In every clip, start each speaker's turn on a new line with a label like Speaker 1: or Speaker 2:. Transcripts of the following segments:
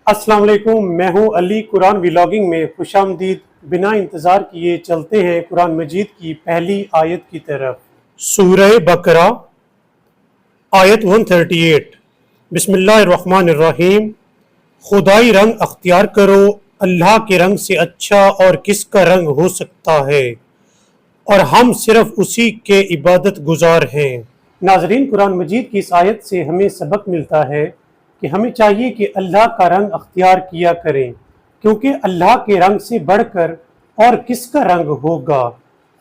Speaker 1: السلام علیکم، میں ہوں علی۔ قرآن ولاگنگ میں خوش آمدید۔ بنا انتظار کیے چلتے ہیں قرآن مجید کی پہلی آیت کی طرف۔ سورہ بقرہ آیت 138۔ بسم اللہ الرحمن الرحیم۔ خدائی رنگ اختیار کرو، اللہ کے رنگ سے اچھا اور کس کا رنگ ہو سکتا ہے، اور ہم صرف اسی کے عبادت گزار ہیں۔ ناظرین، قرآن مجید کی اس آیت سے ہمیں سبق ملتا ہے کہ ہمیں چاہیے کہ اللہ کا رنگ اختیار کیا کریں، کیونکہ اللہ کے رنگ سے بڑھ کر اور کس کا رنگ ہوگا۔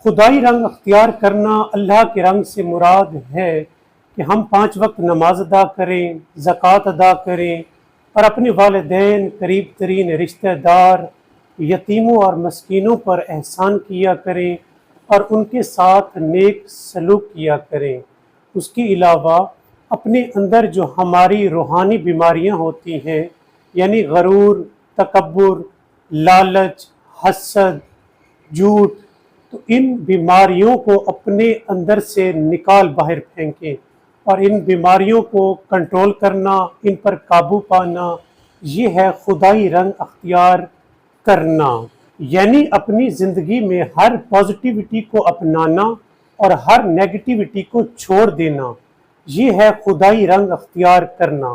Speaker 1: خدائی رنگ اختیار کرنا اللہ کے رنگ سے مراد ہے کہ ہم 5 وقت نماز ادا کریں، زکوٰۃ ادا کریں، اور اپنے والدین، قریب ترین رشتہ دار، یتیموں اور مسکینوں پر احسان کیا کریں اور ان کے ساتھ نیک سلوک کیا کریں۔ اس کے علاوہ اپنے اندر جو ہماری روحانی بیماریاں ہوتی ہیں، یعنی غرور، تکبر، لالچ، حسد، جھوٹ، تو ان بیماریوں کو اپنے اندر سے نکال باہر پھینکیں، اور ان بیماریوں کو کنٹرول کرنا، ان پر قابو پانا، یہ ہے خدائی رنگ اختیار کرنا، یعنی اپنی زندگی میں ہر پازیٹیوٹی کو اپنانا اور ہر نیگیٹیوٹی کو چھوڑ دینا، یہ ہے خدائی رنگ اختیار کرنا۔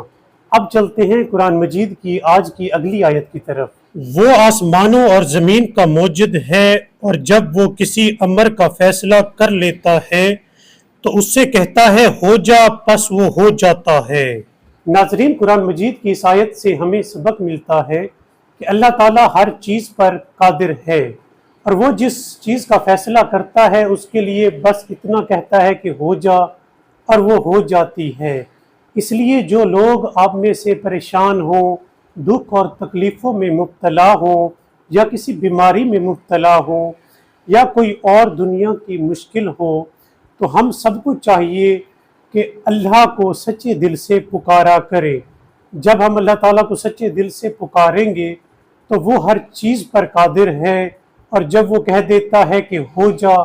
Speaker 1: اب چلتے ہیں قرآن مجید کی آج کی اگلی آیت کی طرف۔ وہ آسمانوں اور زمین کا موجد ہے، اور جب وہ کسی امر کا فیصلہ کر لیتا ہے تو اس سے کہتا ہے ہو جا، پس وہ ہو جاتا ہے۔ ناظرین، قرآن مجید کی اس آیت سے ہمیں سبق ملتا ہے کہ اللہ تعالیٰ ہر چیز پر قادر ہے، اور وہ جس چیز کا فیصلہ کرتا ہے اس کے لیے بس اتنا کہتا ہے کہ ہو جا، اور وہ ہو جاتی ہے۔ اس لیے جو لوگ آپ میں سے پریشان ہوں، دکھ اور تکلیفوں میں مبتلا ہوں، یا کسی بیماری میں مبتلا ہوں، یا کوئی اور دنیا کی مشکل ہو، تو ہم سب کو چاہیے کہ اللہ کو سچے دل سے پکارا کرے۔ جب ہم اللہ تعالیٰ کو سچے دل سے پکاریں گے تو وہ ہر چیز پر قادر ہے، اور جب وہ کہہ دیتا ہے کہ ہو جا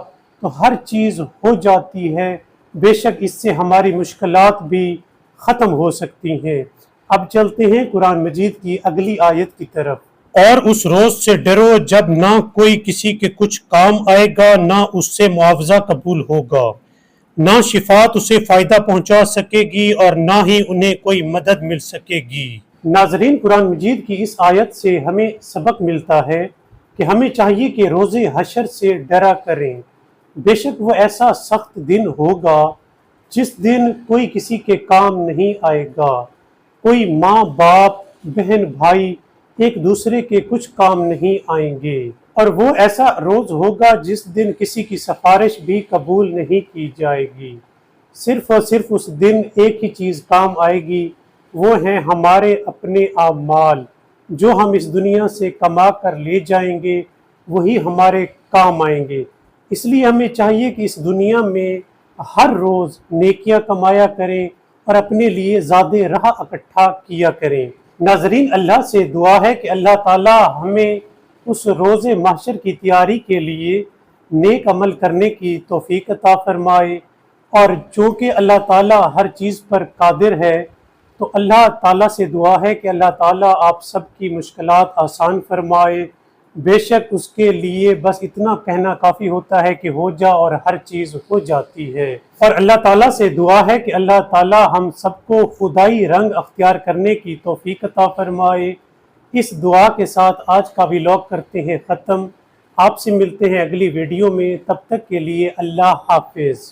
Speaker 1: تو ہر چیز ہو جاتی ہے۔ بے شک اس سے ہماری مشکلات بھی ختم ہو سکتی ہیں۔ اب چلتے ہیں قرآن مجید کی اگلی آیت کی طرف۔ اور اس روز سے ڈرو جب نہ کوئی کسی کے کچھ کام آئے گا، نہ اس سے معاوضہ قبول ہوگا، نہ شفاعت اسے فائدہ پہنچا سکے گی، اور نہ ہی انہیں کوئی مدد مل سکے گی۔ ناظرین، قرآن مجید کی اس آیت سے ہمیں سبق ملتا ہے کہ ہمیں چاہیے کہ روز حشر سے ڈرا کریں۔ بے شک وہ ایسا سخت دن ہوگا جس دن کوئی کسی کے کام نہیں آئے گا، کوئی ماں باپ، بہن بھائی ایک دوسرے کے کچھ کام نہیں آئیں گے، اور وہ ایسا روز ہوگا جس دن کسی کی سفارش بھی قبول نہیں کی جائے گی۔ صرف اور صرف اس دن ایک ہی چیز کام آئے گی، وہ ہیں ہمارے اپنے اعمال، جو ہم اس دنیا سے کما کر لے جائیں گے، وہی ہمارے کام آئیں گے۔ اس لیے ہمیں چاہیے کہ اس دنیا میں ہر روز نیکیاں کمایا کریں اور اپنے لیے زیادہ راہ اکٹھا کیا کریں۔ ناظرین، اللہ سے دعا ہے کہ اللہ تعالیٰ ہمیں اس روز محشر کی تیاری کے لیے نیک عمل کرنے کی توفیق عطا فرمائے، اور چونکہ اللہ تعالیٰ ہر چیز پر قادر ہے تو اللہ تعالیٰ سے دعا ہے کہ اللہ تعالیٰ آپ سب کی مشکلات آسان فرمائے۔ بے شک اس کے لیے بس اتنا کہنا کافی ہوتا ہے کہ ہو جا، اور ہر چیز ہو جاتی ہے۔ اور اللہ تعالیٰ سے دعا ہے کہ اللہ تعالیٰ ہم سب کو خدائی رنگ اختیار کرنے کی توفیق عطا فرمائے۔ اس دعا کے ساتھ آج کا ولاگ کرتے ہیں ختم۔ آپ سے ملتے ہیں اگلی ویڈیو میں، تب تک کے لیے اللہ حافظ۔